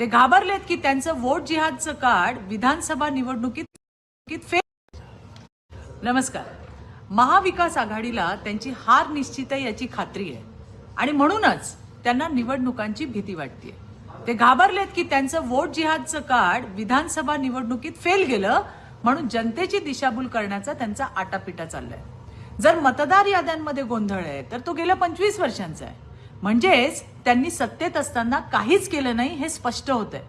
ते घाबरलेत की त्यांचं वोट जिहादचं कार्ड विधानसभा निवडणुकीत फेल. नमस्कार. महाविकास आघाडीला त्यांची हार निश्चित आहे याची खात्री आहे आणि म्हणूनच त्यांना निवडणुकांची भीती वाटते. ते घाबरलेत की त्यांचं वोट जिहादचं कार्ड विधानसभा निवडणुकीत फेल गेलं म्हणून जनतेची दिशाभूल करण्याचा त्यांचा आटापिटा चाललाय. जर मतदार याद्यांमध्ये गोंधळ आहे तर तो गेल्या 25 वर्षांचा आहे. म्हणजेच त्यांनी सत्तेत असताना काहीच केलं नाही हे स्पष्ट होतंय.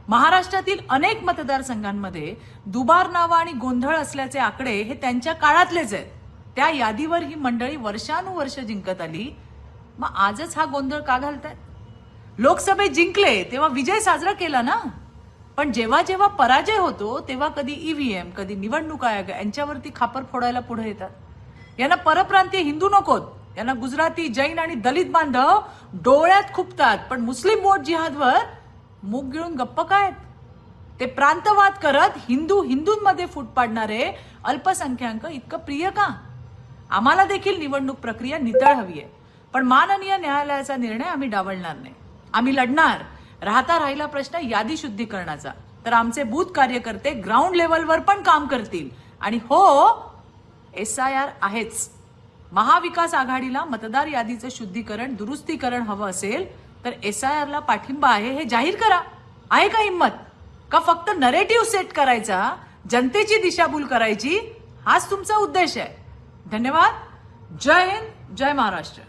महाराष्ट्रातील अनेक मतदारसंघांमध्ये दुबार नावं आणि गोंधळ असल्याचे आकडे हे त्यांच्या काळातलेच आहेत. त्या यादीवर ही मंडळी वर्षानुवर्ष जिंकत आली. मग आजच हा गोंधळ का घालतायत? लोकसभेत जिंकले तेव्हा विजय साजरा केला ना, पण जेव्हा जेव्हा पराजय होतो तेव्हा कधी ईव्हीएम कधी निवडणूक आयोग यांच्यावरती खापर फोडायला पुढे येतात. यांना परप्रांतीय हिंदू नकोत, यांना गुजराती, जैन आणि दलित बांधव डोळ्यात खुपतात, पण मुस्लिम वोट जिहादवर मूग गिळून गप्प काय? ते प्रांतवाद करत हिंदूंमध्ये फूट पाडणारे अल्पसंख्याक इतकं प्रिय का? आम्हाला देखील निवडणूक प्रक्रिया नितळ हवी आहे, पण माननीय न्यायालयाचा निर्णय आम्ही डावलणार नाही. आम्ही लढणार. राहिला प्रश्न यादी शुद्धीकरणाचा, तर आमचे बूथ कार्यकर्ते ग्राउंड लेवलवर पण काम करतील. आणि हो, SIR आहेच. महाविकास आघाडीला मतदार यादीचं शुद्धीकरण दुरुस्तीकरण हवं असेल तर SIR ला पाठिंबा आहे हे जाहीर करा. आहे का हिंमत? का फक्त नरेटिव्ह सेट करायचा, जनतेची दिशाभूल करायची, हाच तुमचा उद्देश आहे? धन्यवाद. जय हिंद, जय महाराष्ट्र.